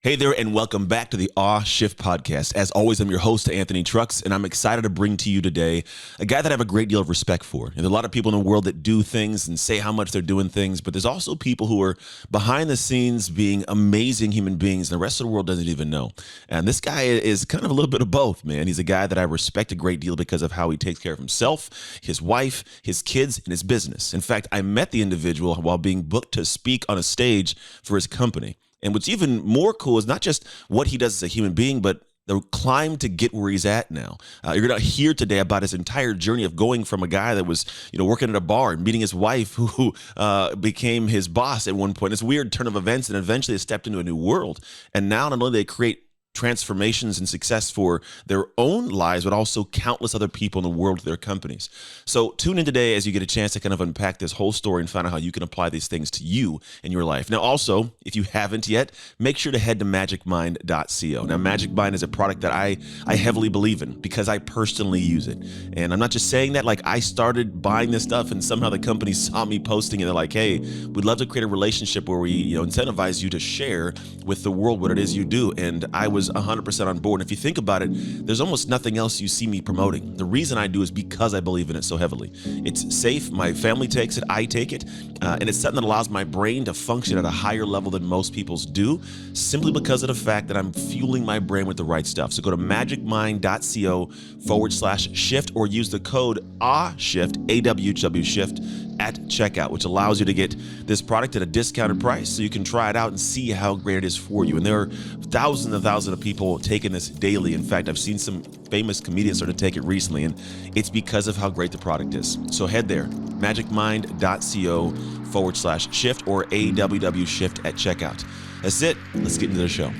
Hey there, and welcome back to the Awe Shift podcast. As always, I'm your host, Anthony Trucks, and I'm excited to bring to you today a guy that I have a great deal of respect for. And there are a lot of people in the world that do things and say how much they're doing things, but there's also people who are behind the scenes being amazing human beings, and the rest of the world doesn't even know. And this guy is kind of a little bit of both, man. He's a guy that I respect a great deal because of how he takes care of himself, his wife, his kids, and his business. In fact, I met the individual while being booked to speak on a stage for his company. And what's even more cool is not just what he does as a human being, but the climb to get where he's at now. You're going to hear today about his entire journey of going from a guy that was, working at a bar and meeting his wife who became his boss at one point. This weird turn of events, and eventually they stepped into a new world. And now not only do they create transformations and success for their own lives, but also countless other people in the world with their companies. So tune in today as you get a chance to kind of unpack this whole story and find out how you can apply these things to you in your life. Now, also, if you haven't yet, make sure to head to magicmind.co. Now, Magic Mind is a product that I heavily believe in because I personally use it. And I'm not just saying that, like I started buying this stuff and somehow the company saw me posting and they're like, hey, we'd love to create a relationship where we, incentivize you to share with the world what it is you do. And I was 100% on board. And if you think about it, there's almost nothing else you see me promoting. The reason I do is because I believe in it so heavily. It's safe. My family takes it. I take it. And it's something that allows my brain to function at a higher level than most people's do, simply because of the fact that I'm fueling my brain with the right stuff. So go to magicmind.co/shift or use the code AWSHIFT, AWW shift at checkout, which allows you to get this product at a discounted price so you can try it out and see how great it is for you. And there are thousands and thousands of people taking this daily. In fact, I've seen some famous comedians start to take it recently, and it's because of how great the product is. So head there, magicmind.co/shift or AWW shift at checkout. That's it. Let's get into the show.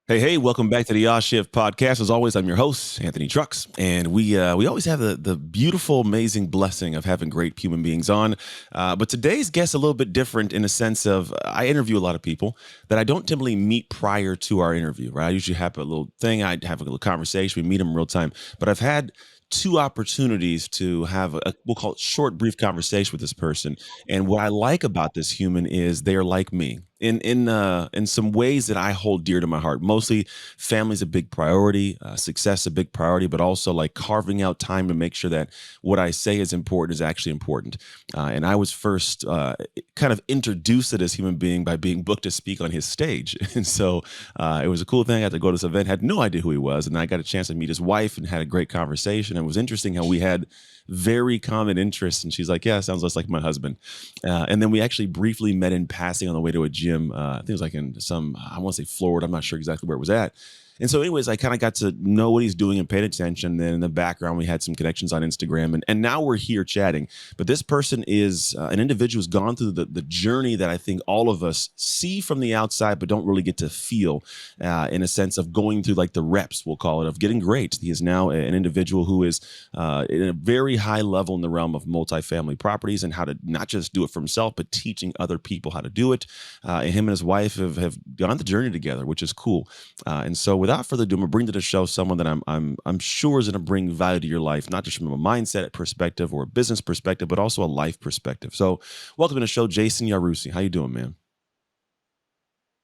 Hey, welcome back to the Yaw Shift podcast. As always, I'm your host, Anthony Trucks, and we always have the beautiful, amazing blessing of having great human beings on. But today's guest a little bit different in the sense of I interview a lot of people that I don't typically meet prior to our interview, right? I usually have a little thing, I have a little conversation, we meet them in real time, but I've had two opportunities to have we'll call it short, brief conversation with this person. And what I like about this human is they're like me in some ways that I hold dear to my heart. Mostly, family's a big priority, success a big priority, but also like carving out time to make sure that what I say is important is actually important. And I was first kind of introduced to this human being by being booked to speak on his stage, and so it was a cool thing. I had to go to this event, had no idea who he was, and I got a chance to meet his wife and had a great conversation. And it was interesting how we had very common interests, and she's like, "Yeah, sounds just like my husband." And then we actually briefly met in passing on the way to a gym. I think it was like in I want to say Florida. I'm not sure exactly where it was at. And so anyways, I kind of got to know what he's doing and paid attention. Then in the background, we had some connections on Instagram, and now we're here chatting. But this person is an individual who's gone through the journey that I think all of us see from the outside, but don't really get to feel in a sense of going through like the reps, we'll call it, of getting great. He is now an individual who is in a very high level in the realm of multifamily properties and how to not just do it for himself, but teaching other people how to do it. And him and his wife have gone the journey together, which is cool. And so without further ado, I'm gonna bring to the show someone that I'm sure is gonna bring value to your life, not just from a mindset perspective or a business perspective, but also a life perspective. So welcome to the show, Jason Yarusi. How you doing, man?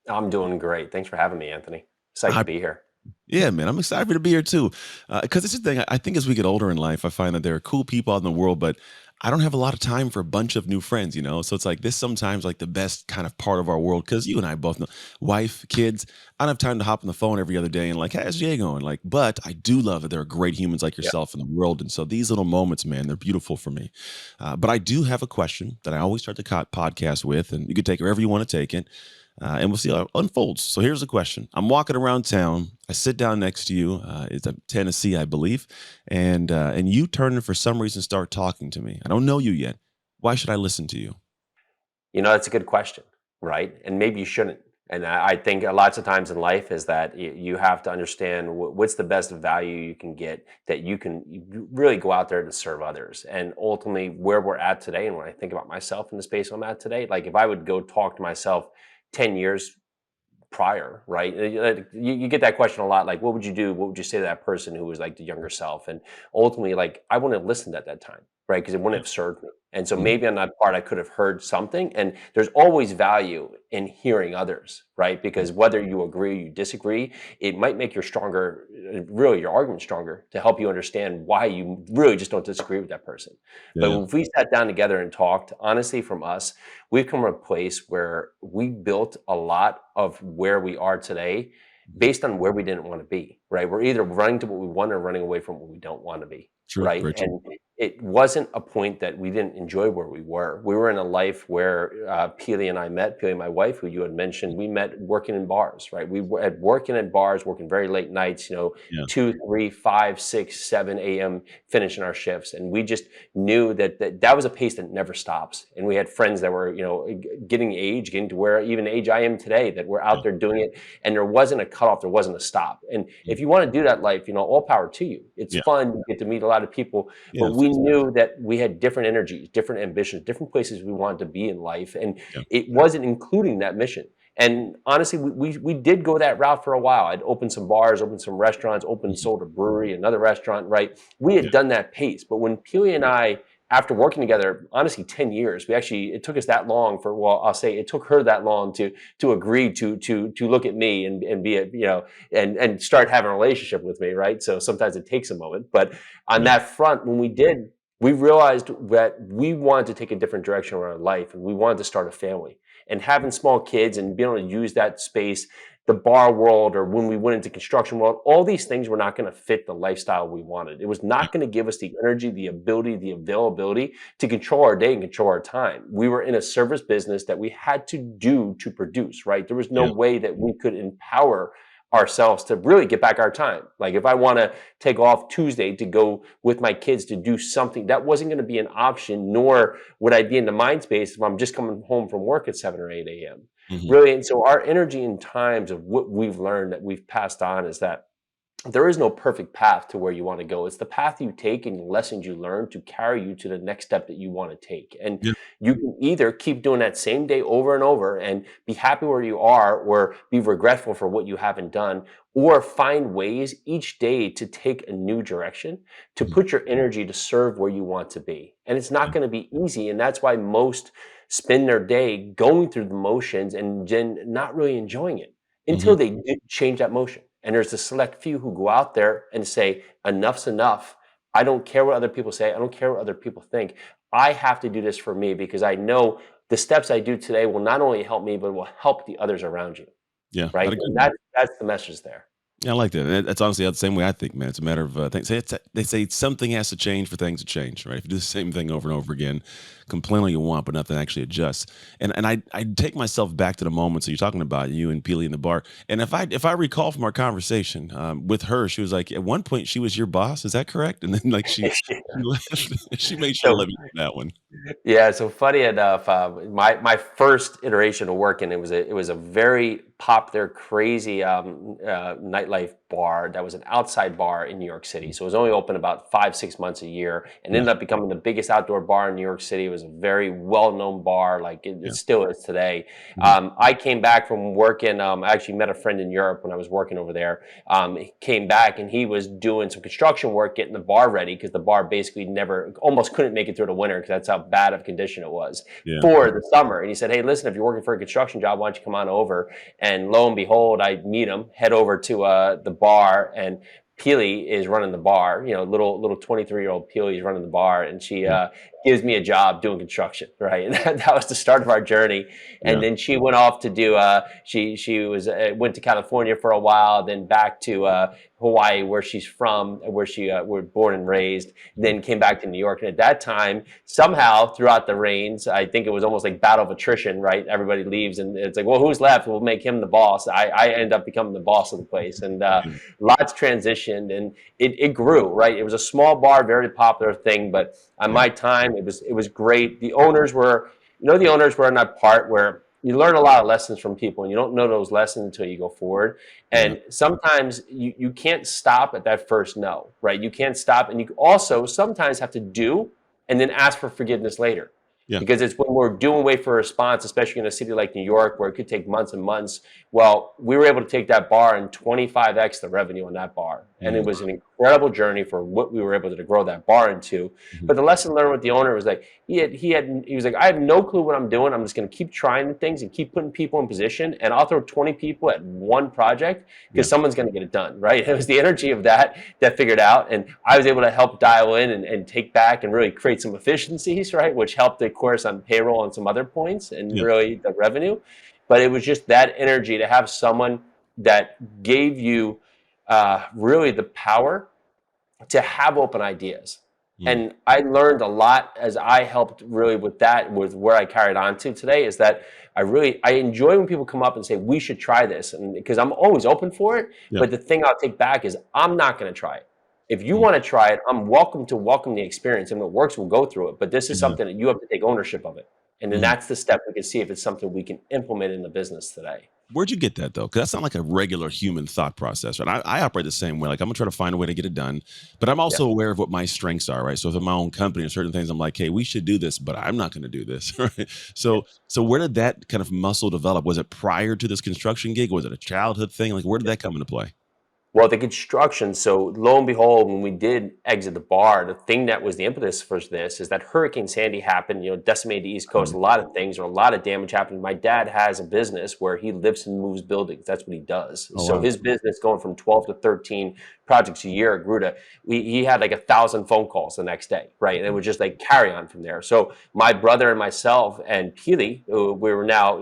I'm doing great. Thanks for having me, Anthony. Psyched to I be here. Yeah, man, I'm excited for you to be here too. Because it's the thing, I think as we get older in life, I find that there are cool people out in the world, but I don't have a lot of time for a bunch of new friends, you know? So it's like this sometimes like the best kind of part of our world, because you and I both know, wife, kids, I don't have time to hop on the phone every other day and like, hey, how's Jay going? Like, but I do love that there are great humans like Yeah. yourself in the world. And so these little moments, man, they're beautiful for me. But I do have a question that I always start the podcast with, and you can take it wherever you want to take it. And we'll see how it unfolds. So here's the question. I'm walking around town. I sit down next to you. It's Tennessee, I believe. And you turn and for some reason start talking to me. I don't know you yet. Why should I listen to you? That's a good question, right? And maybe you shouldn't. And I think lots of times in life is that you have to understand what's the best value you can get, that you really go out there to serve others. And ultimately, where we're at today, and when I think about myself in the space I'm at today, like if I would go talk to myself 10 years prior, right? You get that question a lot, like, what would you do? What would you say to that person who was like the younger self? And ultimately, like, I wouldn't have listened at that time, right? Because it wouldn't Yeah. have served me. And so Mhm. maybe on that part, I could have heard something. And there's always value in hearing others, right? Mhm. Because whether you agree or you disagree, it might make your stronger, really your argument stronger to help you understand why you really just don't disagree with that person. But Yeah. if we sat down together and talked, honestly, from us, we've come to a place where we built a lot of where we are today Mhm. based on where we didn't want to be, right? We're either running to what we want or running away from what we don't want to be, True. right? Very true. And it wasn't a point that we didn't enjoy where we were. We were in a life where Peely and I met, Peely, my wife, who you had mentioned, we met working in bars, right? We were at working at bars, working very late nights, Yeah. 2, 3, 5, 6, 7 a.m. finishing our shifts. And we just knew that was a pace that never stops. And we had friends that were, getting to where even age I am today, that were Yeah. out there doing it. And there wasn't a cutoff, there wasn't a stop. And Mhm. if you want to do that life, all power to you. It's Yeah. fun. You get to meet a lot of people, Yeah. but Of we course. knew that we had different energies, different ambitions, different places we wanted to be in life. And Yeah. it wasn't including that mission. And honestly, we did go that route for a while. I'd opened some bars, opened some restaurants, Mhm. sold a brewery, another restaurant, right? We Yeah. had done that pace. But when Peely and I, after working together, honestly, 10 years, it took us that long well, I'll say it took her that long to agree to look at me and be and start having a relationship with me, right? So sometimes it takes a moment. But on Right. that front, when we did, we realized that we wanted to take a different direction in our life and we wanted to start a family. And having small kids and being able to use that space, the bar world, or when we went into construction world, all these things were not going to fit the lifestyle we wanted. It was Yeah. not going to give us the energy, the ability, the availability to control our day and control our time. We were in a service business that we had to do to produce, right? There was no Yeah. way that we could empower ourselves to really get back our time. Like if I want to take off Tuesday to go with my kids to do something, that wasn't going to be an option, nor would I be in the mind space if I'm just coming home from work at 7 or 8 a.m. Mhm. Really. And so our energy and times of what we've learned that we've passed on is that there is no perfect path to where you want to go. It's the path you take and the lessons you learn to carry you to the next step that you want to take. And Yeah. you can either keep doing that same day over and over and be happy where you are, or be regretful for what you haven't done, or find ways each day to take a new direction, to Mhm. put your energy to serve where you want to be. And it's not Yeah. going to be easy. And that's why most spend their day going through the motions and then not really enjoying it Mhm. until they change that motion. And there's a select few who go out there and say, enough's enough. I don't care what other people say. I don't care what other people think. I have to do this for me because I know the steps I do today will not only help me, but will help the others around you. Yeah. Right. I'd agree And with that. that's the message there. Yeah, I like that. And that's honestly the same way I think, man. It's a matter of they say something has to change for things to change, right? If you do the same thing over and over again, complain all you want, but nothing actually adjusts. And I take myself back to the moments that you're talking about, you and Peely in the bar. And if I recall from our conversation with her, she was like, at one point she was your boss. Is that correct? And then like she left. She made sure to So let me know that one. yeah, so funny enough, my first iteration of working, it was a very popular, crazy nightlife bar that was an outside bar in New York City. Mhm. So it was only open about 5 6 months a year, and Yeah, ended up becoming the biggest outdoor bar in New York City. It was a very well known bar, like it yeah. still is today. Mhm. I came back from working. I actually met a friend in Europe when I was working over there. He came back and he was doing some construction work, getting the bar ready because the bar basically never, almost couldn't make it through the winter because that's how bad of condition it was Yeah. for the summer. And he said, "Hey, listen, if you're working for a construction job, why don't you come on over?" And lo and behold, I meet him, head over to the bar, and Peely is running the bar. Little 23-year-old Peely is running the bar, and she Yeah. gives me a job doing construction, right? And that was the start of our journey. And Yeah. then she went off to do. She was went to California for a while, then back to Hawaii, where she's from, where she was born and raised. Mhm. Then came back to New York, and at that time, somehow throughout the reigns, I think it was almost like battle of attrition, right? Everybody leaves, and it's like, well, who's left? We'll make him the boss. I end up becoming the boss of the place, and Yeah. lots transitioned, and it grew, right? It was a small bar, very popular thing, but on Yeah. my time, it was great. The owners were in that part where you learn a lot of lessons from people, and you don't know those lessons until you go forward. Yeah. And sometimes you can't stop at that first no, right? You can't stop, and you also sometimes have to do and then ask for forgiveness later. Yeah. Because it's when we're doing wait for a response, especially in a city like New York, where it could take months and months. Well, we were able to take that bar and 25x the revenue on that bar. And it Mm. was an incredible journey for what we were able to grow that bar into. Mhm. But the lesson learned with the owner was like, he was like, I have no clue what I'm doing. I'm just going to keep trying things and keep putting people in position. And I'll throw 20 people at one project Yeah. because someone's going to get it done, right? It was the energy of that figured out. And I was able to help dial in and take back and really create some efficiencies, right? Which helped, of course, on payroll and some other points and Yeah. really the revenue. But it was just that energy to have someone that gave you really the power to have open ideas. Mm. And I learned a lot as I helped really with that, with where I carried on to today, is that I enjoy when people come up and say we should try this, and because I'm always open for it. Yeah. But the thing I'll take back is I'm not going to try it. If you Mm. want to try it, I'm welcome the experience, and if it works, we'll go through it. But this is Yeah. something that you have to take ownership of it, and then Mm. that's the step we can see if it's something we can implement in the business today. Where'd you get that though? Because that's not like a regular human thought process, right? I operate the same way. Like I'm gonna try to find a way to get it done, but I'm Yeah. also aware of what my strengths are, right? So if in my own company and certain things, I'm like, hey, we should do this, but I'm not gonna do this, right? So where did that kind of muscle develop? Was it prior to this construction gig? Was it a childhood thing? Like where did that come into play? Well, the construction, so lo and behold, when we did exit the bar, the thing that was the impetus for this is that Hurricane Sandy happened, decimated the East Coast, Mhm. a lot of things, or a lot of damage happened. My dad has a business where he lifts and moves buildings. That's what he does. Oh So wow. his business going from 12 to 13 projects a year grew to, he had like 1,000 phone calls the next day, right? And it Mhm. was just like carry on from there. So my brother and myself and Peely, who we were now,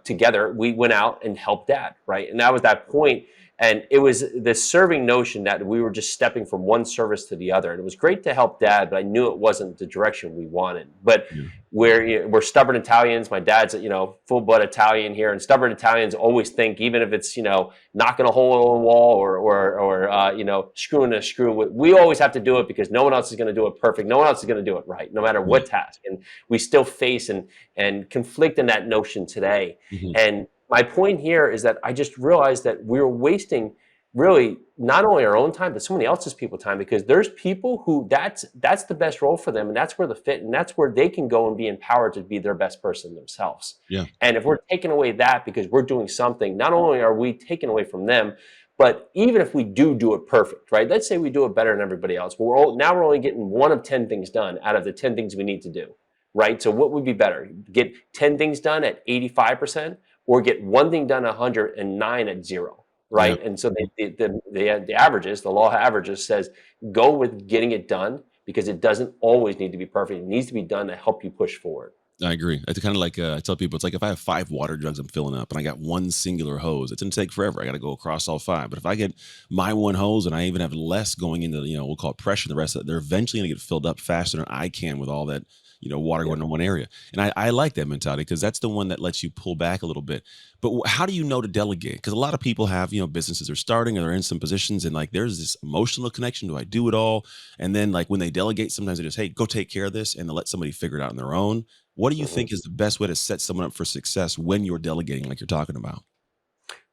together, we went out and helped dad, right? And that was that point. And it was this serving notion that we were just stepping from one service to the other. And it was great to help dad, but I knew it wasn't the direction we wanted. But Yeah. we're stubborn Italians. My dad's, full blood Italian here, and stubborn Italians always think, even if it's, knocking a hole in the wall or screwing a screw. We always have to do it because no one else is going to do it perfect. No one else is going to do it right, no matter Yeah. what task. And we still face and conflict in that notion today. Mhm. And my point here is that I just realized that we were wasting really not only our own time but somebody else's people time, because there's people who that's the best role for them, and that's where the fit, and that's where they can go and be empowered to be their best person themselves. Yeah. And if we're taking away that because we're doing something, not only are we taking away from them, but even if we do it perfect, right? Let's say we do it better than everybody else. Now we're only getting one of 10 things done out of the 10 things we need to do, right? So what would be better? Get 10 things done at 85%, or get one thing done 109 at zero, Yeah. right? And so the averages, the law of averages says go with getting it done, because it doesn't always need to be perfect. It needs to be done to help you push forward. I agree. It's kind of like I tell people, it's like if I have 5 water jugs I'm filling up and I got one singular hose, it's gonna take forever. I got to go across all 5. But if I get my one hose and I even have less going into, we'll call it pressure, the rest of it, they're eventually gonna get filled up faster than I can with all that, water Yeah. going in one area. And I like that mentality because that's the one that lets you pull back a little bit. But how do you know to delegate? Because a lot of people have, businesses are starting or they're in some positions and like there's this emotional connection. Do I do it all? And then like when they delegate, sometimes they just, hey, go take care of this, and they'll let somebody figure it out on their own. What do you Mhm. think is the best way to set someone up for success when you're delegating, like you're talking about?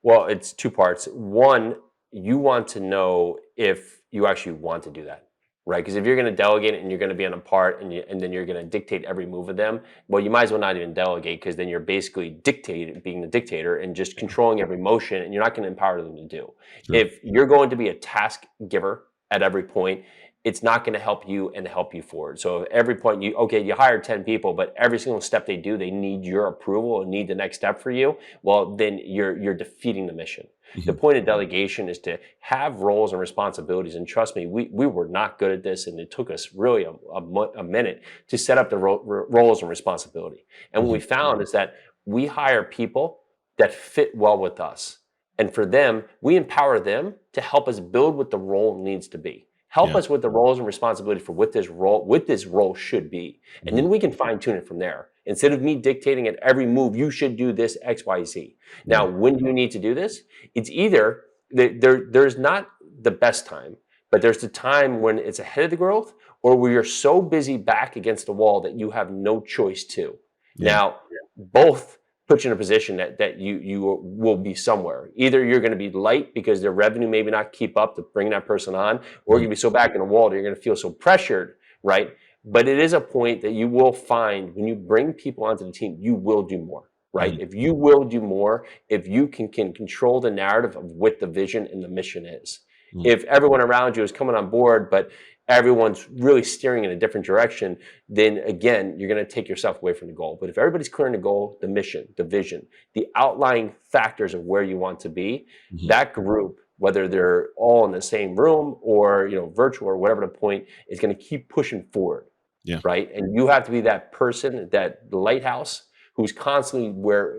Well, it's two parts. One, you want to know if you actually want to do that, right? Because if you're going to delegate it and you're going to be on a part, and then you're going to dictate every move of them, well, you might as well not even delegate, because then you're basically dictating, being the dictator and just controlling every motion, and you're not going to empower them to do. Sure. If you're going to be a task giver at every point, it's not going to help you and help you forward. So at every point, you hire 10 people, but every single step they do, they need your approval and need the next step for you. Well, then you're defeating the mission. The Mhm. point of delegation is to have roles and responsibilities. And trust me, we were not good at this, and it took us really a minute to set up the roles and responsibility. And what Mhm. we found is that we hire people that fit well with us. And for them, we empower them to help us build what the role needs to be. Help Yeah. us with the roles and responsibility for what this role should be. And Mhm. then we can fine tune it from there. Instead of me dictating at every move, you should do this XYZ. Yeah. Now, when do you need to do this? It's either there's not the best time, but there's the time when it's ahead of the growth, or where you're so busy back against the wall that you have no choice to. Yeah. Now, both put you in a position that you will be somewhere. Either you're going to be light because their revenue maybe not keep up to bring that person on, or you're Mhm. going to be so back in the wall that you're going to feel so pressured, right? But it is a point that you will find when you bring people onto the team, you will do more, right? Mhm. If you will do more, if you can control the narrative of what the vision and the mission is. Mhm. If everyone around you is coming on board, but everyone's really steering in a different direction, then again, you're going to take yourself away from the goal. But if everybody's clear on the goal, the mission, the vision, the outlying factors of where you want to be, Mhm. that group, whether they're all in the same room or virtual or whatever the point, is going to keep pushing forward, Yeah. right? And you have to be that person, that lighthouse, who's constantly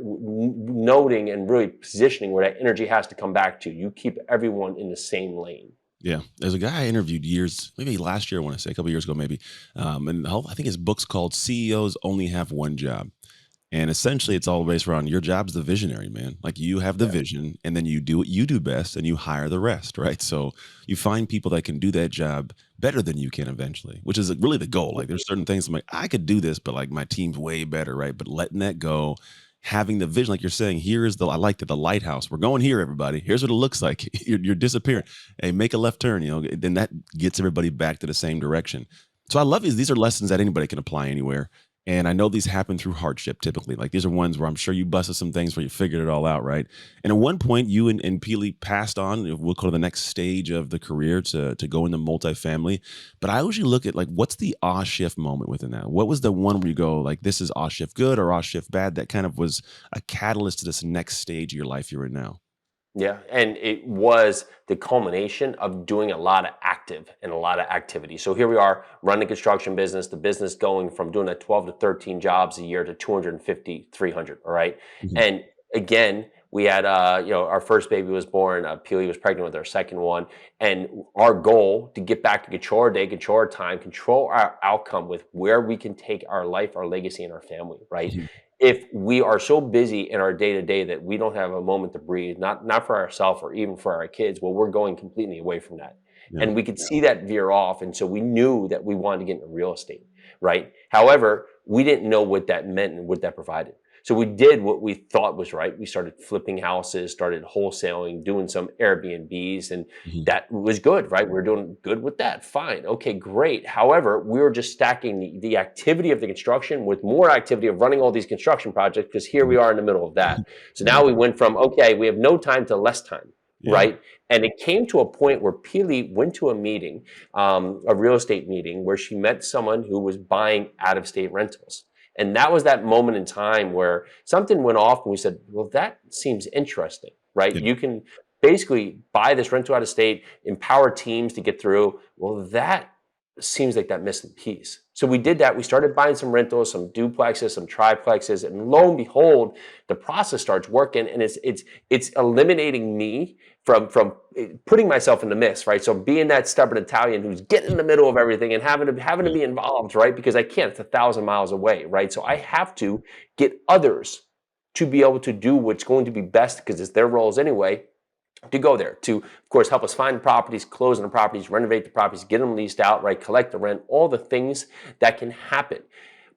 noting and really positioning where that energy has to come back to. You keep everyone in the same lane. Yeah, there's a guy I interviewed years, maybe last year, I want to say a couple years ago, maybe. And I think his book's called "CEOs Only Have One Job," and essentially, it's all based around your job's the visionary, man. Like you have the Yeah. vision, and then you do what you do best, and you hire the rest, right? So you find people that can do that job better than you can eventually, which is really the goal. Like there's certain things I'm like, I could do this, but like my team's way better, right? But letting that go, having the vision, like you're saying, here is I like that the lighthouse. We're going here, everybody. Here's what it looks like. You're disappearing. Hey, make a left turn, then that gets everybody back to the same direction. So I love these. These are lessons that anybody can apply anywhere. And I know these happen through hardship typically. Like these are ones where I'm sure you busted some things where you figured it all out, right? And at one point, you and Peely passed on. We'll go to the next stage of the career to go into multifamily. But I usually look at like, what's the awe shift moment within that? What was the one where you go like, this is awe shift good or awe shift bad? That kind of was a catalyst to this next stage of your life you're in now. Yeah, and it was the culmination of doing a lot of active and a lot of activity. So here we are running the construction business, the business going from doing that 12 to 13 jobs a year to 250, 300. All right. Mhm. And again, we had, our first baby was born. Peely was pregnant with our second one. And our goal to get back to control our day, control our time, control our outcome with where we can take our life, our legacy, and our family, right? Mhm. If we are so busy in our day to day that we don't have a moment to breathe, not for ourselves or even for our kids, well, we're going completely away from that. Yeah. And we could see that veer off. And so we knew that we wanted to get into real estate, right? However, we didn't know what that meant and what that provided. So we did what we thought was right. We started flipping houses, started wholesaling, doing some Airbnbs, and Mhm. that was good, right? We were doing good with that. Fine. Okay, great. However, we were just stacking the activity of the construction with more activity of running all these construction projects because here we Mhm. are in the middle of that. So Yeah. now we went from, okay, we have no time to less time, Yeah. right? And it came to a point where Peely went to a meeting, a real estate meeting, where she met someone who was buying out of state rentals. And that was that moment in time where something went off and we said, well, that seems interesting, right? Yeah. You can basically buy this rental out of state, empower teams to get through. Well, that seems like that missing piece. So we did that. We started buying some rentals, some duplexes, some triplexes, and lo and behold, the process starts working, and it's eliminating me from putting myself in the mix, right? So being that stubborn Italian who's getting in the middle of everything and having to Yeah. be involved, right? Because I can't. It's 1,000 miles away, right? So I have to get others to be able to do what's going to be best because it's their roles anyway, to go there to, of course, help us find properties, close on the properties, renovate the properties, get them leased out, right, collect the rent, all the things that can happen.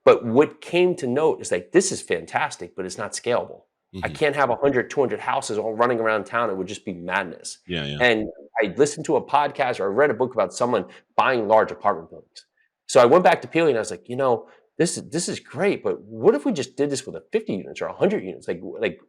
But what came to note is like, this is fantastic, but it's not scalable. I Mhm. can't have 100, 200 houses all running around town. It would just be madness. Yeah. Yeah. And I listened to a podcast or I read a book about someone buying large apartment buildings. So I went back to Peely and I was like, this is great, but what if we just did this with a 50 units or 100 units? Like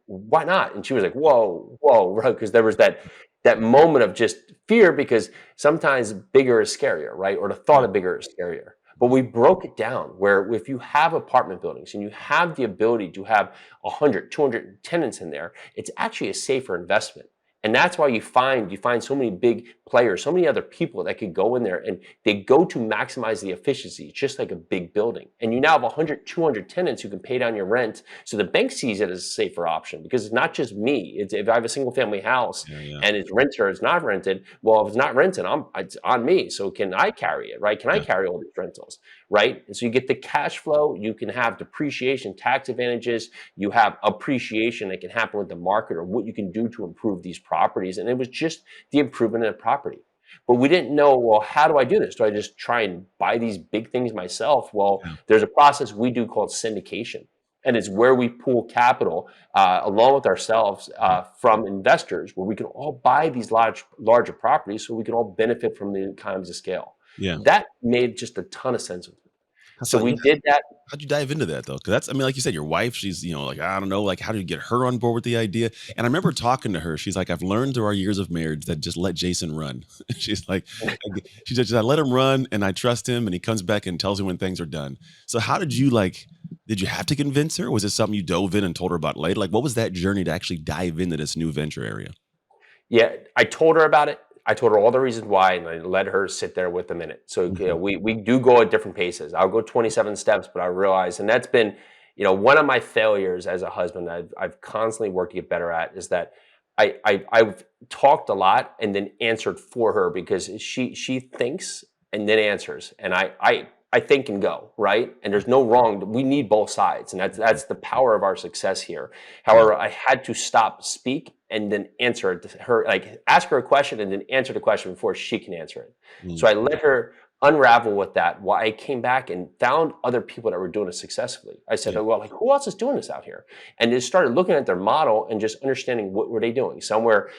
why not? And she was like, whoa, whoa, right? Because there was that moment of just fear because sometimes bigger is scarier, right? Or the thought Yeah. of bigger is scarier. But we broke it down where if you have apartment buildings and you have the ability to have 100, 200 tenants in there, it's actually a safer investment. And that's why you find so many big players, so many other people that could go in there and they go to maximize the efficiency, just like a big building. And you now have 100, 200 tenants who can pay down your rent. So the bank sees it as a safer option because it's not just me. It's if I have a single family house Yeah. Yeah. and it's rented or it's not rented, well, if it's not rented, it's on me. So can I carry it, right? Can I Yeah. carry all these rentals, right? And so you get the cash flow, you can have depreciation, tax advantages, you have appreciation that can happen with the market or what you can do to improve these properties. And it was just the improvement in the property. But we didn't know, well, how do I do this? Do I just try and buy these big things myself? Well, Yeah. there's a process we do called syndication. and it's where we pool capital along with ourselves from investors, where we can all buy these larger properties, so we can all benefit from the economies of scale. Yeah. That made just a ton of sense with me. That's So like, we did that. how'd you dive into that though? Because that's, I mean, like you said, your wife, she's, like, I don't know, like, how did you get her on board with the idea? And I remember talking to her. She's like, I've learned through our years of marriage that just let Jason run. She's like, she just, I let him run and I trust him and he comes back and tells me when things are done. So how did you like, did you have to convince her? Was it something you dove in and told her about later? Like, what was that journey to actually dive into this new venture area? Yeah, I told her about it. I told her all the reasons why, and I let her sit there with a minute. So Mhm. we do go at different paces. I'll go 27 steps, but I realize, and that's been one of my failures as a husband. I've constantly worked to get better at is that I've talked a lot and then answered for her, because she thinks and then answers, and I think and go, right. And there's no wrong. We need both sides, and that's the power of our success here. Yeah. However, I had to stop, speak, and then answer it to her, like ask her a question and then answer the question before she can answer it. Mm. So I let her unravel with that, while I came back and found other people that were doing it successfully. I said, Yeah. oh, well, like, who else is doing this out here? And just started looking at their model and just understanding what were they doing. Some were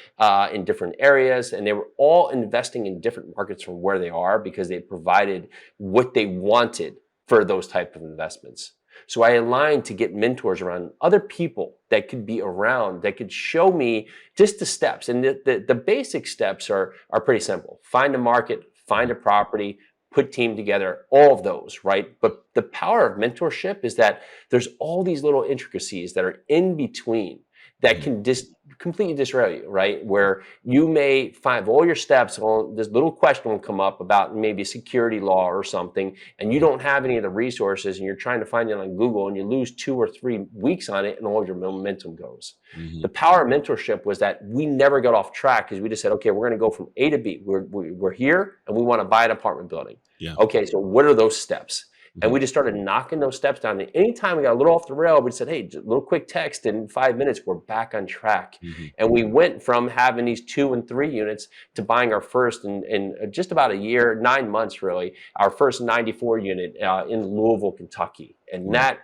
in different areas, and they were all investing in different markets from where they are, because they provided what they wanted for those type of investments. So I aligned to get mentors around other people that could be around, that could show me just the steps. And the basic steps are pretty simple. Find a market, find a property, put team together, all of those, right? But the power of mentorship is that there's all these little intricacies that are in between that Mhm. can completely disrail you, right? Where you may find all your steps, well, this little question will come up about maybe a security law or something, and you Mhm. don't have any of the resources, and you're trying to find it on Google, and you lose 2 or 3 weeks on it, and all of your momentum goes. Mhm. The power of mentorship was that we never got off track, because we just said, okay, we're going to go from A to B. We're here, and we want to buy an apartment building. Yeah. Okay, so what are those steps? And Mhm. we just started knocking those steps down. And anytime we got a little off the rail, we said, hey, just a little quick text. In 5 minutes, we're back on track. Mhm. And we went from having these 2 and 3 units to buying our first in just about a year, 9 months really, our first 94 unit in Louisville, Kentucky. And Wow. that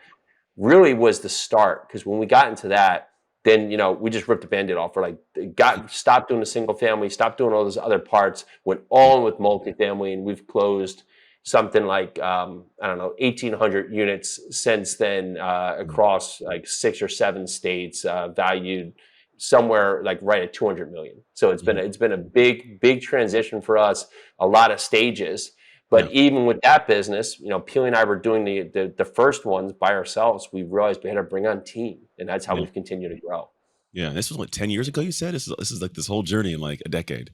really was the start, because when we got into that, then we just ripped the band-aid off. We're like, got stopped doing the single family, stopped doing all those other parts, went Yeah. all in with multifamily, and we've closed something like I don't know, 1,800 units since then Mhm. across like 6 or 7 states, valued somewhere like right at 200 million. So it's been Mhm. it's been a big transition for us, a lot of stages. Yeah. But even with that business, Peely and I were doing the first ones by ourselves. We realized we had to bring on team, and that's how Yeah. we've continued to grow. Yeah. This was what, 10 years ago you said? This is like this whole journey in like a decade.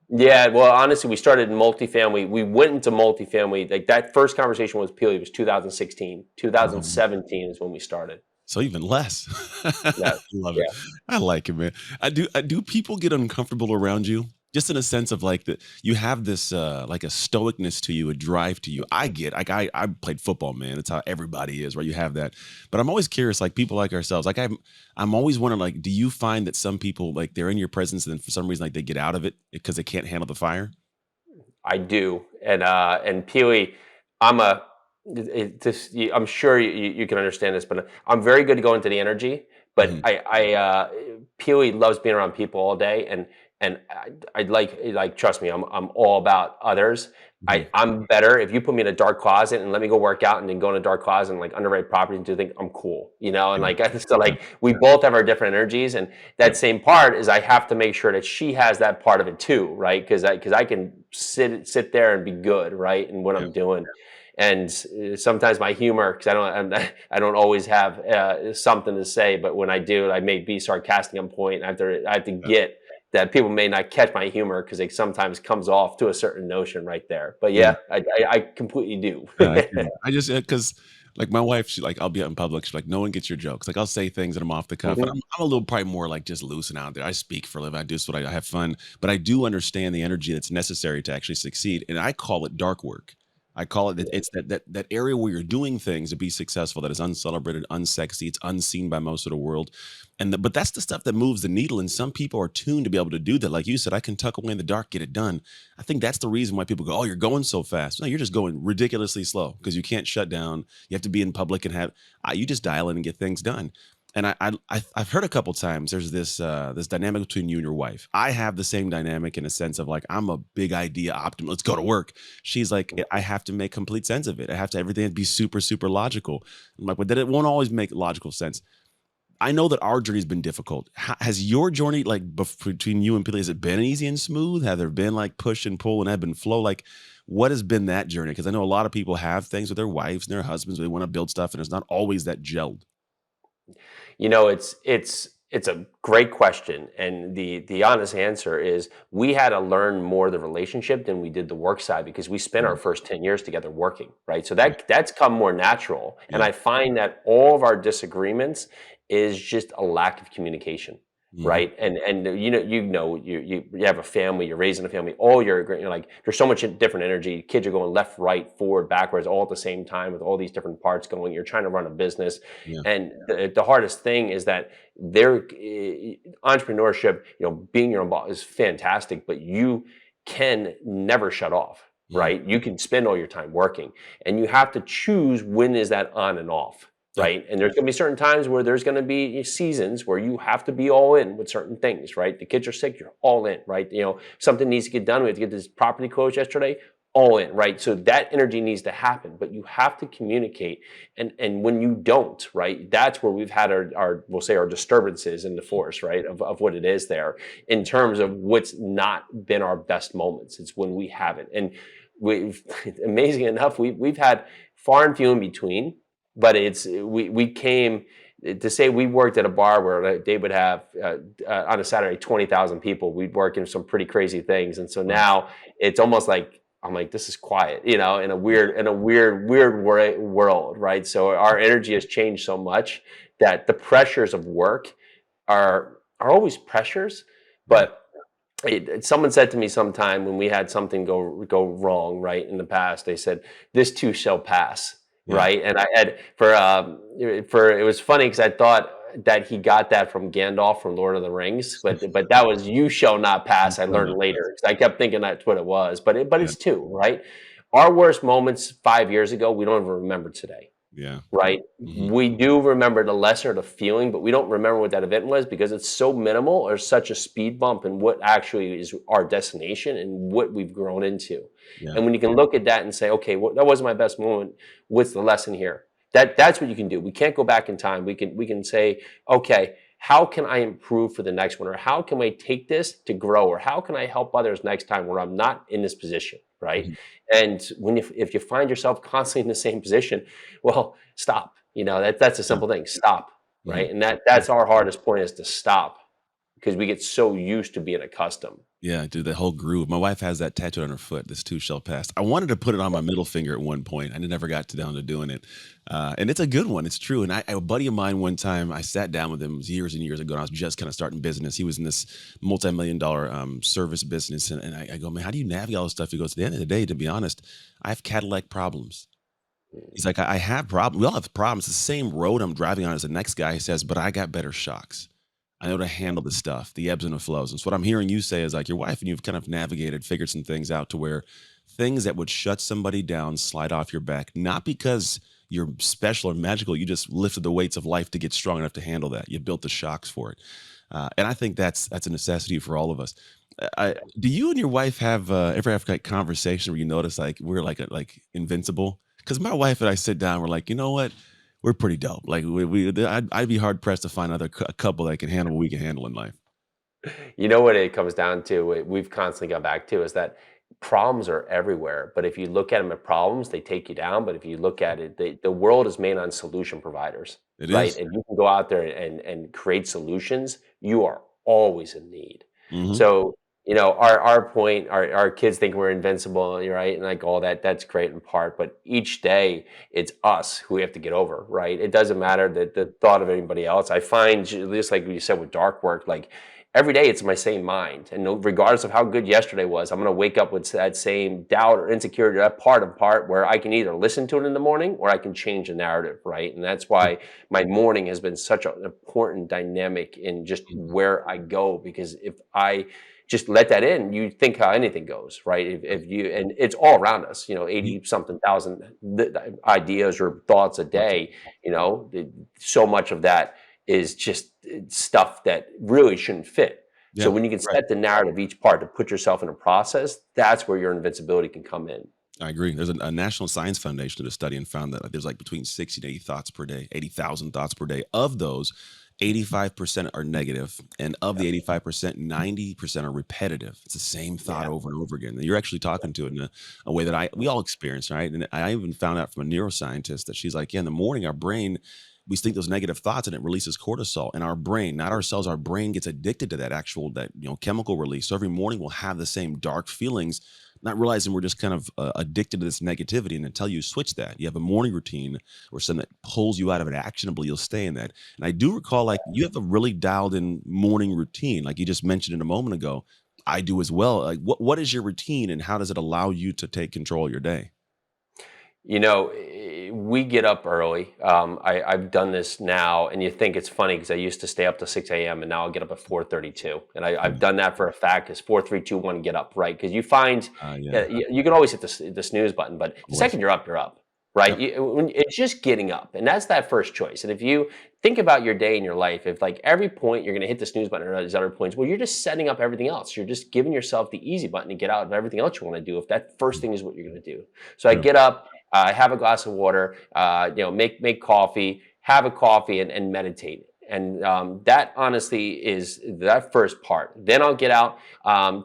Yeah, well, honestly, we started in multifamily. We went into multifamily. Like that first conversation with Peely was 2016. Mhm. 2017 is when we started. So even less. I Yeah, love it. yeah. I like it, man. I do people get uncomfortable around you? Just in a sense of like that you have this like a stoicness to you, a drive to you. I get like I played football, man. It's how everybody is, right? You have that. But I'm always curious, like people like ourselves, like I'm always wondering, like, do you find that some people like they're in your presence and then for some reason like they get out of it because they can't handle the fire? I do, and Peely, I'm a I'm sure you can understand this, but I'm very good to go into the energy. But Mhm. Peely loves being around people all day, and I like trust me, I'm all about others. Mhm. I'm better if you put me in a dark closet and let me go work out, and then go in a dark closet and like underwrite property and do think I'm cool, and Yeah. like so Yeah. like we both have our different energies, and Yep. that same part is I have to make sure that she has that part of it too, right? Because I can sit there and be good, right, in what Yeah. I'm doing. And sometimes my humor, because I don't always have something to say, but when I do, I may be sarcastic on point. I have to Yeah. get that people may not catch my humor, because it sometimes comes off to a certain notion right there. But Yeah. yeah, I completely do. Yeah, I hear you. I just because like my wife, she like I'll be out in public. She's like, no one gets your jokes. Like I'll say things that I'm off the cuff, and Mhm. I'm a little probably more like just loose and out there. I speak for a living. I do what I have fun, but I do understand the energy that's necessary to actually succeed, and I call it dark work. I call it, it's that area where you're doing things to be successful that is uncelebrated, unsexy, it's unseen by most of the world. But that's the stuff that moves the needle. And some people are tuned to be able to do that. Like you said, I can tuck away in the dark, get it done. I think that's the reason why people go, "Oh, you're going so fast." No, you're just going ridiculously slow because you can't shut down. You have to be in public and you just dial in and get things done. And I've heard a couple times there's this dynamic between you and your wife. I have the same dynamic in a sense of like I'm a big idea optimist. Let's go to work. She's like, I have to make complete sense of it. I have to everything be super super logical. I'm like, but then it won't always make logical sense. I know that our journey's been difficult. Has your journey, like between you and Billy, has it been easy and smooth? Have there been like push and pull and ebb and flow? Like, what has been that journey? Because I know a lot of people have things with their wives and their husbands. They want to build stuff, and it's not always that gelled. It's a great question, and the honest answer is we had to learn more the relationship than we did the work side because we spent our Mhm. first 10 years together working, right? So Right. that's come more natural, and Yeah. I find that all of our disagreements is just a lack of communication, Hmm. right? And you have a family, you're raising a family, all you're like there's so much different energy. Kids are going left, right, forward, backwards, all at the same time with all these different parts going. You're trying to run a business, Yeah. and the hardest thing is that there entrepreneurship, being your own boss is fantastic, but you can never shut off, Mhm. right? You can spend all your time working, and you have to choose when is that on and off, Yeah. right? And there's going to be certain times where there's going to be seasons where you have to be all in with certain things, right? The kids are sick, you're all in, right? Something needs to get done. We have to get this property closed yesterday, all in, right? So that energy needs to happen, but you have to communicate. And when you don't, right, that's where we've had our we'll say our disturbances in the force, right, of what it is there in terms of what's not been our best moments. It's when we haven't. And we've amazing enough, we've had far and few in between, but we came to say we worked at a bar where they would have on a Saturday 20,000 people. We'd work in some pretty crazy things, and so Wow. now it's almost like I'm like, this is quiet, in a Yeah. weird world, right? So our energy has changed so much that the pressures of work are always pressures, Yeah. but someone said to me sometime when we had something go wrong, right, in the past, they said, "This too shall pass," Yeah. right? And I had for it was funny because I thought that he got that from Gandalf from Lord of the Rings, but that was "You shall not You pass." I shall learned not later pass. because I kept thinking that's what it was, but Yeah. it's two, right? Our worst moments 5 years ago, we don't even remember today. Yeah. Right? Hmm. We do remember the lesson or the feeling, but we don't remember what that event was because it's so minimal or such a speed bump in what actually is our destination and what we've grown into. Yeah. And when you can look at that and say, okay, well, that wasn't my best moment. What's the lesson here? That's what you can do. We can't go back in time. We can say, okay, how can I improve for the next one? Or how can I take this to grow? Or how can I help others next time where I'm not in this position? Right. Mhm. And if you find yourself constantly in the same position, well, stop. That's a Yeah. simple thing. Stop, Mhm. right? And that's our hardest point is to stop because we get so used to being accustomed. Yeah, dude, that whole groove. My wife has that tattooed on her foot. This too shall pass. I wanted to put it on my middle finger at one point. I never got down to doing it, and it's a good one. It's true. And a buddy of mine one time, I sat down with him. It was years and years ago. And I was just kind of starting business. He was in this multi-million-dollar service business, and I go, man, how do you navigate all this stuff? He goes, at the end of the day, to be honest, I have Cadillac problems. He's like, I have problems. We all have problems. It's the same road I'm driving on as the next guy. He says, but I got better shocks. I know to handle the stuff, the ebbs and the flows. And so what I'm hearing you say is like your wife and you've kind of navigated, figured some things out to where things that would shut somebody down slide off your back, not because you're special or magical. You just lifted the weights of life to get strong enough to handle that. You built the shocks for it. And I think that's a necessity for all of us. Do you and your wife have ever have like conversation where you notice like we're like invincible? Because my wife and I sit down, we're like, you know what? We're pretty dope. Like I'd be hard pressed to find a couple that can handle what we can handle in life. You know what it comes down to? We've constantly gone back to is that problems are everywhere. But if you look at them as problems, they take you down. But if you look at it, the world is made on solution providers, It right? is. And you can go out there and create solutions. You are always in need. Mm-hmm. So our point, our kids think we're invincible, right? And like all that, that's great in part. But each day, it's us who we have to get over, right? It doesn't matter the thought of anybody else. I find just like you said with dark work, like every day it's my same mind. And regardless of how good yesterday was, I'm going to wake up with that same doubt or insecurity, that part where I can either listen to it in the morning or I can change the narrative, right? And that's why my morning has been such an important dynamic in just Mhm. where I go. Because if I just let that in, you think how anything goes, right? If you, and it's all around us, 80 something thousand ideas or thoughts a day, so much of that is just stuff that really shouldn't fit. So Yeah, when you can right. set the narrative each part to put yourself in a process, that's where your invincibility can come in. I agree. There's a National Science Foundation did a study and found that like, there's like between 60 to 80 thoughts per day, 80,000 thoughts per day. Of those, 85% are negative, and of Yeah, the 85%, 90% are repetitive. It's the same thought yeah, over and over again. And you're actually talking to it in a way that we all experience, right? And I even found out from a neuroscientist that she's like, yeah, in the morning, our brain, we think those negative thoughts and it releases cortisol in our brain, not our cells. Our brain gets addicted to that actual that chemical release. So every morning we'll have the same dark feelings, not realizing we're just kind of addicted to this negativity. And until you switch that, you have a morning routine or something that pulls you out of it actionably, you'll stay in that. And I do recall like you have a really dialed in morning routine, like you just mentioned it a moment ago. I do as well. Like what is your routine and how does it allow you to take control of your day? we get up early. I've done this now, and you think it's funny because I used to stay up to 6 a.m. and now I'll get up at 4:32, and I've Mm. done that for a fact. Because 4, 3, 2, 1, get up, right? Because you find Yeah, you can always hit the snooze button, but the always. second you're up, right? Yep. It's just getting up, and that's that first choice. And if you think about your day and your life, if like every point you're going to hit the snooze button or these other points, well, you're just setting up everything else. You're just giving yourself the easy button to get out of everything else you want to do. If that first Mm. thing is what you're going to do, so I True. get up. I have a glass of water, make coffee, have a coffee, and meditate. And that honestly is that first part. Then I'll get out,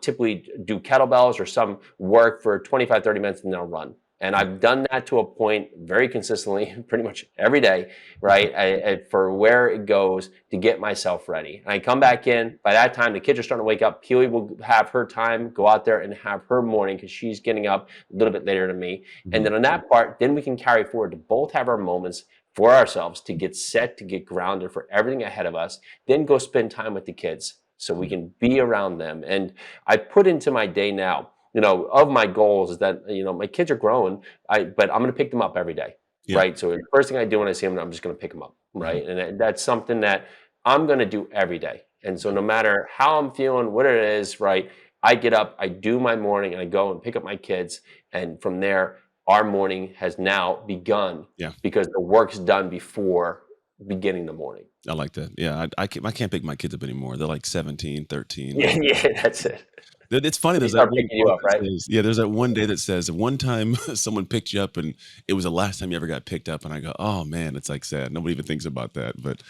typically do kettlebells or some work for 25, 30 minutes, and then I'll run. And Yeah. I've done that to a point very consistently, pretty much every day, right? For where it goes to get myself ready. And I come back in. By that time, the kids are starting to wake up. Keely will have her time, go out there and have her morning because she's getting up a little bit later than me. And Mhm. then on that part, then we can carry forward to both have our moments for ourselves to get set, to get grounded for everything ahead of us, then go spend time with the kids so we Yeah. can be around them. And I put into my day now, of my goals is that, my kids are growing, but I'm going to pick them up every day, Yeah. right? So the first thing I do when I see them, I'm just going to pick them up, Mhm. right? And that's something that I'm going to do every day. And so no matter how I'm feeling, what it is, right? I get up, I do my morning, and I go and pick up my kids. And from there, our morning has now begun Yeah. because the work's done before beginning the morning. I like that. Yeah, I can't pick my kids up anymore. They're like 17, 13. Yeah, yeah, that's it. It's funny, They there's that start one picking you quote up, that right? says yeah, there's that one day that says, "One time someone picked you up and it was the last time you ever got picked up," and I go, "Oh, man," it's, like, sad. Nobody even thinks about that, but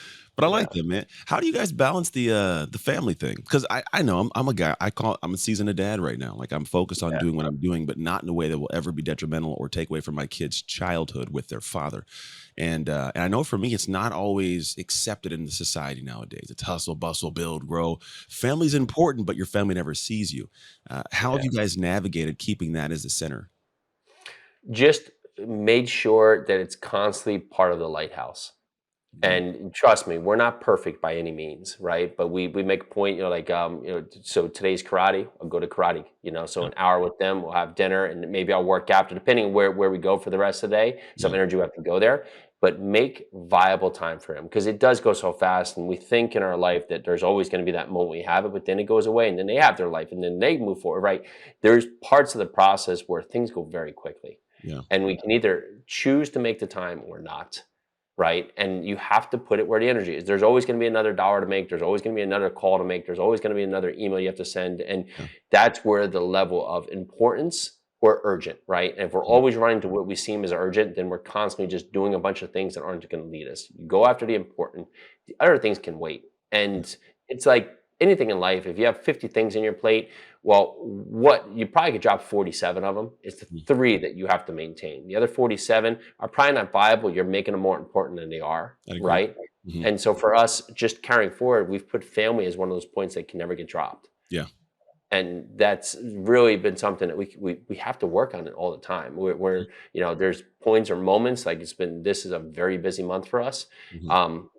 I like Yeah, that, man. How do you guys balance the family thing? Because I know I'm a guy, I'm a seasoned dad right now, like, I'm focused on yeah, doing what I'm doing, but not in a way that will ever be detrimental or take away from my kids' childhood with their father. And I know for me, it's not always accepted in the society nowadays. It's hustle, bustle, build, grow. Family's important, but your family never sees you. How have yeah. you guys navigated keeping that as the center? Just made sure that it's constantly part of the lighthouse. Mm, And trust me, we're not perfect by any means, right? But we make a point, so today's karate, I'll go to karate, so yeah, an hour with them, we'll have dinner, and maybe I'll work after, depending on where we go for the rest of the day. Some yeah, energy we have to go there, but make viable time for him because it does go so fast. And we think in our life that there's always going to be that moment we have it, but then it goes away and then they have their life and then they move forward, right? There's parts of the process where things go very quickly. yeah, And we can either choose to make the time or not, right? And you have to put it where the energy is. There's always going to be another dollar to make. There's always going to be another call to make. There's always going to be another email you have to send. And yeah, that's where the level of importance or urgent, right? And if we're mhm, always running to what we seem as urgent, then we're constantly just doing a bunch of things that aren't going to lead us. You go after the important. The other things can wait. yeah, And it's like anything in life. If you have 50 things in your plate, well, what you probably could drop 47 of them. It's the mhm, three that you have to maintain. The other 47 are probably not viable. You're making them more important than they are, I'd agree. right? Mhm, And so for us, just carrying forward, we've put family as one of those points that can never get dropped. yeah, And that's really been something that we have to work on it all the time. mhm, There's points or moments like this is a very busy month for us. mhm, Um,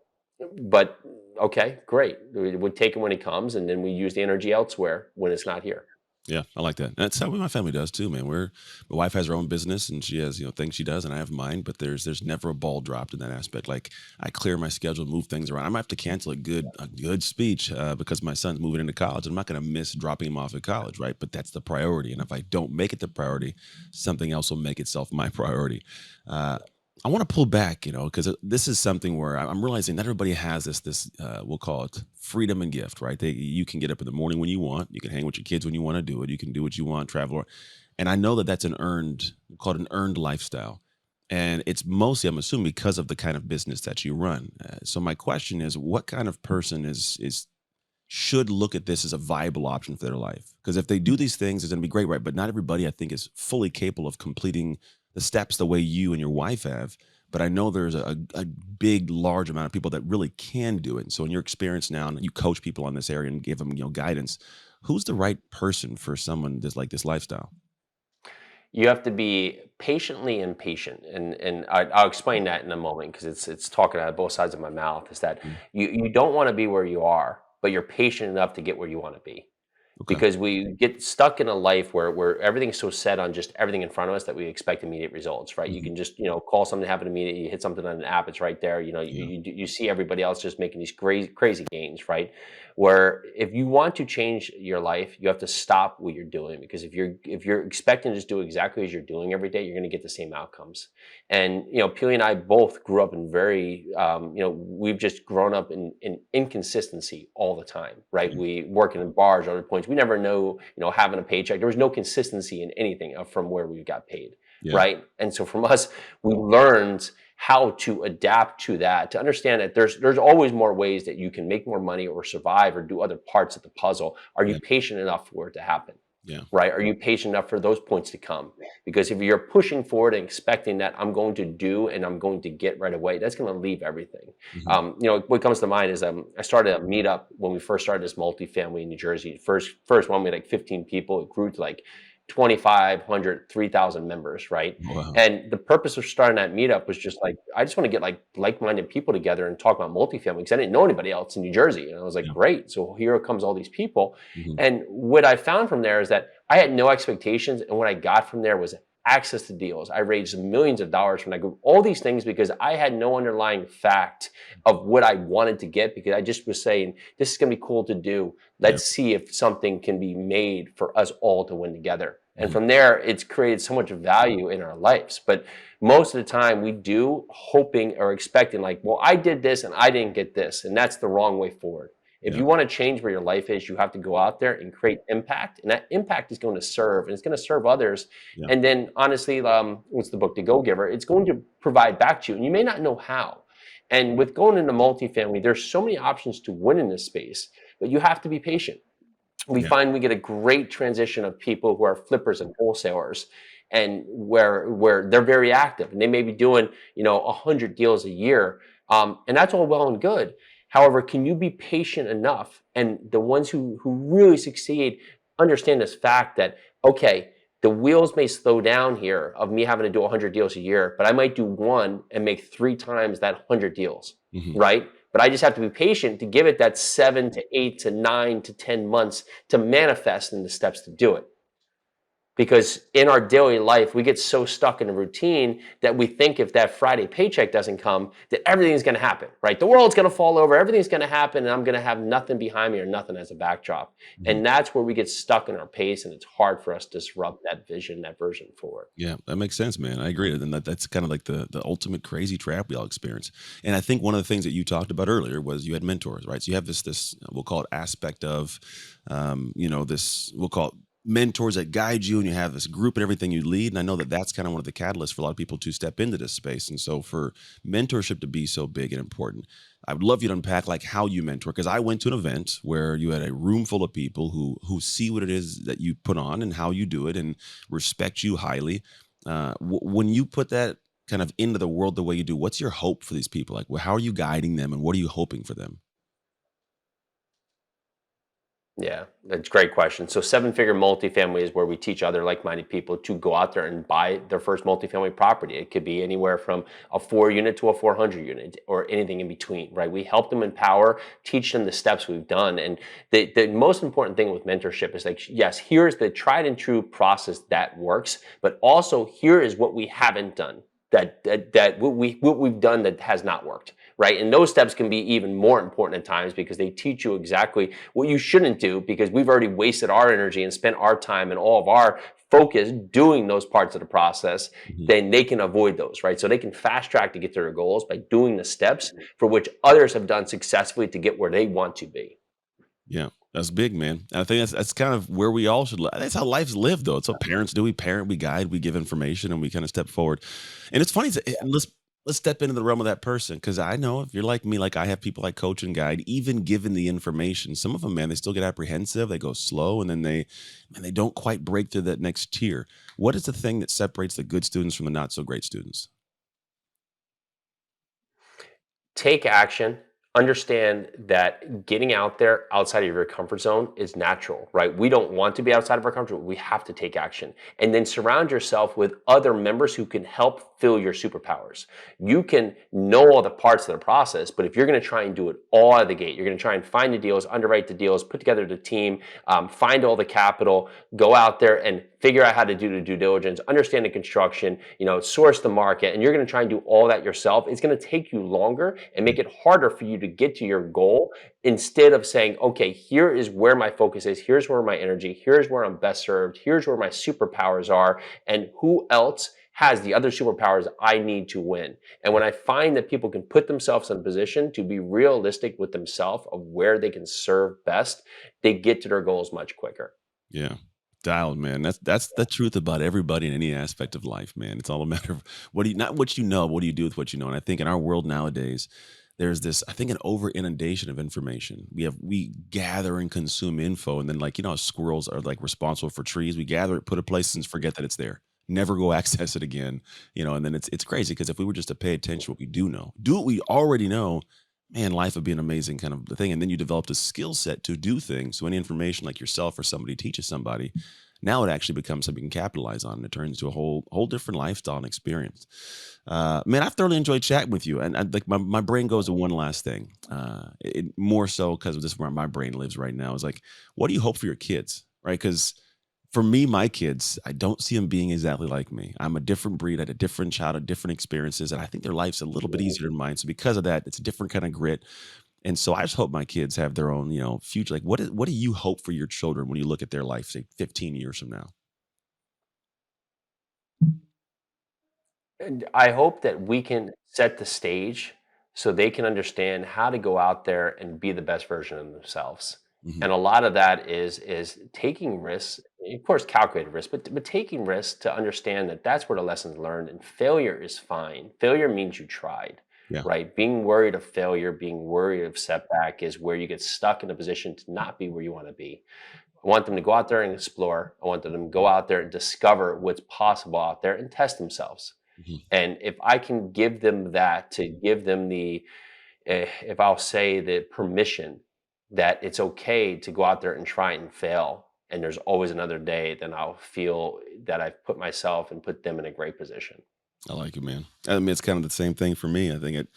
but okay, great. We take it when it comes, and then we use the energy elsewhere when it's not here. Yeah, I like that. That's how my family does too, man. My wife has her own business and she has, things she does and I have mine, but there's never a ball dropped in that aspect. Like I clear my schedule, move things around. I might have to cancel a good speech because my son's moving into college. I'm not going to miss dropping him off at college, right? But that's the priority. And if I don't make it the priority, something else will make itself my priority. Uh, I want to pull back, because this is something where I'm realizing not everybody has this we'll call it freedom and gift, right? You can get up in the morning when you want, you can hang with your kids when you want to do it, you can do what you want, travel, and I know that that's an earned, we'll call it an earned lifestyle, and it's mostly, I'm assuming, because of the kind of business that you run. So my question is, what kind of person is should look at this as a viable option for their life. Because if they do these things, it's going to be great, right? But not everybody, I think, is fully capable of completing the steps the way you and your wife have. But I know there's a big, large amount of people that really can do it. And so, in your experience now, and you coach people on this area and give them, guidance. Who's the right person for someone that's like this lifestyle? You have to be patiently impatient, and I'll explain that in a moment because it's talking out of both sides of my mouth. Is that Mm. you don't want to be where you are, but you're patient enough to get where you want to be. Okay. Because we get stuck in a life where everything's so set on just everything in front of us that we expect immediate results, right? You Hmm. can just, call something, happen immediately, you hit something on an app, it's right there. Yeah. You see everybody else just making these crazy gains, right? Where if you want to change your life, you have to stop what you're doing, because if you're expecting to just do exactly as you're doing every day, you're going to get the same outcomes. And Peely and I both grew up in very, we've just grown up in inconsistency all the time, right? Yeah. We working in bars, other points. We never know, having a paycheck. There was no consistency in anything from where we got paid, Yeah. right? And so from us, we learned how to adapt to that, to understand that there's always more ways that you can make more money or survive or do other parts of the puzzle. Are you Yeah. patient enough for it to happen? Yeah. Right? Are you patient enough for those points to come? Because if you're pushing forward and expecting that I'm going to do and I'm going to get right away, that's going to leave everything. Hmm. What comes to mind is I started a meetup when we first started this multifamily in New Jersey. First one we had like 15 people. It grew to like 2,500, 3,000 members, right? Wow. And the purpose of starting that meetup was just like, I just want to get like-minded people together and talk about multifamily because I didn't know anybody else in New Jersey. And I was like, Yeah. great. So here comes all these people. Hmm. And what I found from there is that I had no expectations, and what I got from there was access to deals. I raised millions of dollars from that group, all these things because I had no underlying fact of what I wanted to get, because I just was saying, this is going to be cool to do. Yeah. Let's see if something can be made for us all to win together. And Hmm. from there, it's created so much value in our lives. But most of the time, we do hoping or expecting, like, well, I did this and I didn't get this. And that's the wrong way forward. If Yeah. you want to change where your life is, you have to go out there and create impact. And that impact is going to serve, and it's going to serve others. Yeah. And then, honestly, what's the book, The Go Giver? It's going to provide back to you. And you may not know how. And with going into multifamily, there's so many options to win in this space, but you have to be patient. We Yeah. find we get a great transition of people who are flippers and wholesalers, and where they're very active and they may be doing 100 deals a year, and that's all well and good. However, can you be patient enough, and the ones who really succeed understand this fact that, okay, the wheels may slow down here of me having to do 100 deals a year, but I might do one and make three times that 100 deals, Hmm. right? But I just have to be patient to give it that 7 to 8 to 9 to 10 months to manifest in the steps to do it. Because in our daily life, we get so stuck in a routine that we think if that Friday paycheck doesn't come, that everything's going to happen, right? The world's going to fall over, everything's going to happen, and I'm going to have nothing behind me or nothing as a backdrop. Hmm. And that's where we get stuck in our pace, and it's hard for us to disrupt that vision, that version forward. Yeah, that makes sense, man. I agree, and that's kind of like the ultimate crazy trap we all experience. And I think one of the things that you talked about earlier was you had mentors, right? So you have this we'll call it aspect of, this we'll call it mentors that guide you, and you have this group and everything you lead. And I know that that's kind of one of the catalysts for a lot of people to step into this space. And so for mentorship to be so big and important, I would love you to unpack like how you mentor, because I went to an event where you had a room full of people who see what it is that you put on and how you do it and respect you highly. When you put that kind of into the world the way you do, what's your hope for these people? Like, how are you guiding them, and what are you hoping for them? Yeah, that's a great question. So seven-figure multifamily is where we teach other like-minded people to go out there and buy their first multifamily property. It could be anywhere from a 4 unit to a 400 unit or anything in between, right? We help them empower, teach them the steps we've done. And the most important thing with mentorship is like, yes, here's the tried and true process that works, but also here is what we haven't done. That what we've done that has not worked, right? And those steps can be even more important at times because they teach you exactly what you shouldn't do because we've already wasted our energy and spent our time and all of our focus doing those parts of the process. Mhm. Then they can avoid those, right? So they can fast track to get to their goals by doing the steps for which others have done successfully to get where they want to be. Yeah, that's big, man. And I think that's kind of where we all should. That's how life's lived, though. It's what parents do. We parent, we guide, we give information, and we kind of step forward. And it's funny. Let's step into the realm of that person because I know if you're like me, like I have people I coach and guide. Even given the information, some of them, man, they still get apprehensive. They go slow, and then they don't quite break through that next tier. What is the thing that separates the good students from the not so great students? Take action. Understand that getting out there outside of your comfort zone is natural, right? We don't want to be outside of our comfort zone. We have to take action. And then surround yourself with other members who can help fill your superpowers. You can know all the parts of the process, but if you're going to try and do it all out of the gate, you're going to try and find the deals, underwrite the deals, put together the team, find all the capital, go out there and figure out how to do the due diligence, understand the construction, source the market, and you're going to try and do all that yourself. It's going to take you longer and make it harder for you to get to your goal instead of saying, okay, here is where my focus is, here's where my energy, here's where I'm best served, here's where my superpowers are, and who else has the other superpowers I need to win. And when I find that people can put themselves in a position to be realistic with themselves of where they can serve best, they get to their goals much quicker. Yeah. Dialed, man. That's the truth about everybody in any aspect of life, man. It's all a matter of what do you not what you know, what do you do with what you know? And I think in our world nowadays, there's this, I think, an over inundation of information. We gather and consume info, and then like how squirrels are like responsible for trees. We gather it, put it places, and forget that it's there. Never go access it again. And then it's crazy because if we were just to pay attention to what we do know, do what we already know, man, life would be an amazing kind of thing. And then you developed a skill set to do things. So any information like yourself or somebody teaches somebody, now it actually becomes something you can capitalize on. And it turns into a whole different lifestyle and experience. Man, I've thoroughly enjoyed chatting with you. And like my brain goes to one last thing. More so because of this where my brain lives right now is like, what do you hope for your kids? Right? Because for me, my kids, I don't see them being exactly like me. I'm a different breed, I had a different childhood, different experiences, and I think their life's a little bit easier than mine. So because of that, it's a different kind of grit. And so I just hope my kids have their own, future. Like, what do you hope for your children when you look at their life, say 15 years from now? And I hope that we can set the stage so they can understand how to go out there and be the best version of themselves. Hmm. And a lot of that is taking risks, of course, calculated risks, but taking risks to understand that that's where the lessons learned. And failure is fine. Failure means you tried, Yeah. right? Being worried of failure, being worried of setback is where you get stuck in a position to not be where you want to be. I want them to go out there and explore. I want them to go out there and discover what's possible out there and test themselves. Hmm. And if I can give them that, to give them the, if I'll say the permission that it's okay to go out there and try and fail, and there's always another day, then I'll feel that I've put myself and put them in a great position. I like it, man. I mean, it's kind of the same thing for me. I think at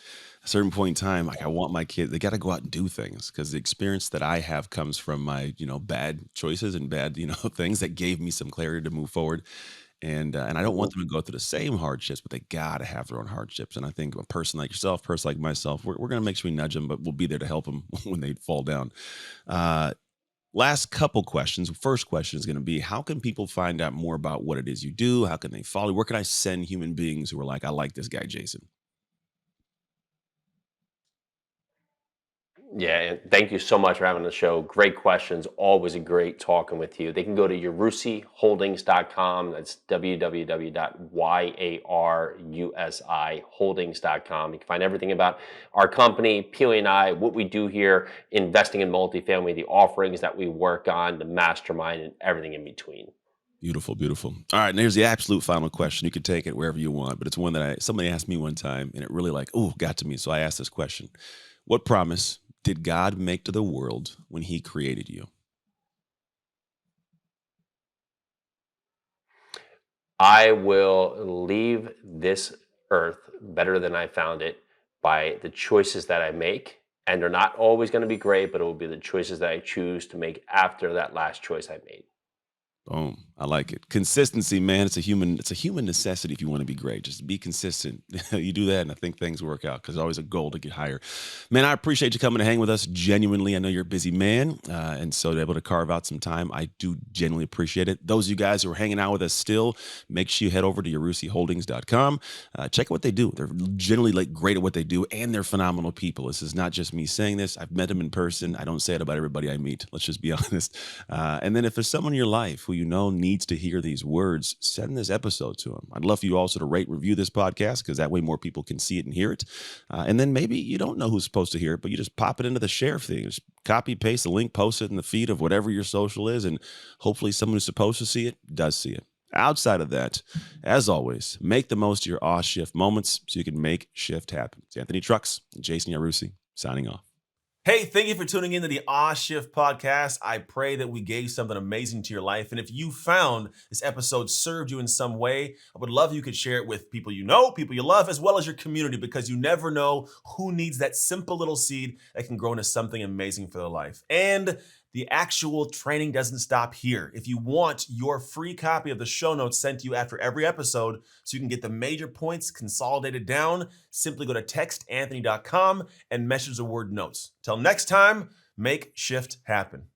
a certain point in time, like I want my kids, they got to go out and do things because the experience that I have comes from my, bad choices and bad, things that gave me some clarity to move forward. And I don't want Mhm. them to go through the same hardships, but they gotta have their own hardships. And I think a person like yourself, a person like myself, we're gonna make sure we nudge them, but we'll be there to help them when they fall down. Uh, Last couple questions. First question is gonna be: how can people find out more about what it is you do? How can they follow? Where can I send human beings who are like, I like this guy, Jason? Yeah, and thank you so much for having the show. Great questions. Always a great talking with you. They can go to yarusiholdings.com. That's www.yarusiholdings.com. You can find everything about our company, Peely and I, what we do here, investing in multifamily, the offerings that we work on, the mastermind, and everything in between. Beautiful, beautiful. All right, and here's the absolute final question. You can take it wherever you want, but it's one that somebody asked me one time, and it really like, oh, got to me. So I asked this question: what promise did God make to the world when He created you? I will leave this earth better than I found it by the choices that I make. And they're not always going to be great, but it will be the choices that I choose to make after that last choice I made. Boom. I like it. Consistency, man. It's a human necessity if you want to be great. Just be consistent. You do that, and I think things work out because it's always a goal to get higher. Man, I appreciate you coming to hang with us. Genuinely, I know you're a busy man, and so to be able to carve out some time, I do genuinely appreciate it. Those of you guys who are hanging out with us still, make sure you head over to yarusiholdings.com. Check out what they do. They're generally like great at what they do, and they're phenomenal people. This is not just me saying this. I've met them in person. I don't say it about everybody I meet. Let's just be honest. And then if there's someone in your life who you know needs to hear these words, send this episode to them. I'd love for you also to rate, review this podcast because that way more people can see it and hear it. And then maybe you don't know who's supposed to hear it, but you just pop it into the share thing. Just copy, paste the link, post it in the feed of whatever your social is, and hopefully someone who's supposed to see it does see it. Outside of that, as always, make the most of your off shift moments so you can make shift happen. It's Anthony Trucks and Jason Yarusi signing off. Hey, thank you for tuning in to the Oz Shift podcast. I pray that we gave something amazing to your life. And if you found this episode served you in some way, I would love if you could share it with people you know, people you love, as well as your community, because you never know who needs that simple little seed that can grow into something amazing for their life. And the actual training doesn't stop here. If you want your free copy of the show notes sent to you after every episode so you can get the major points consolidated down, simply go to textanthony.com and message the word notes. Till next time, make shift happen.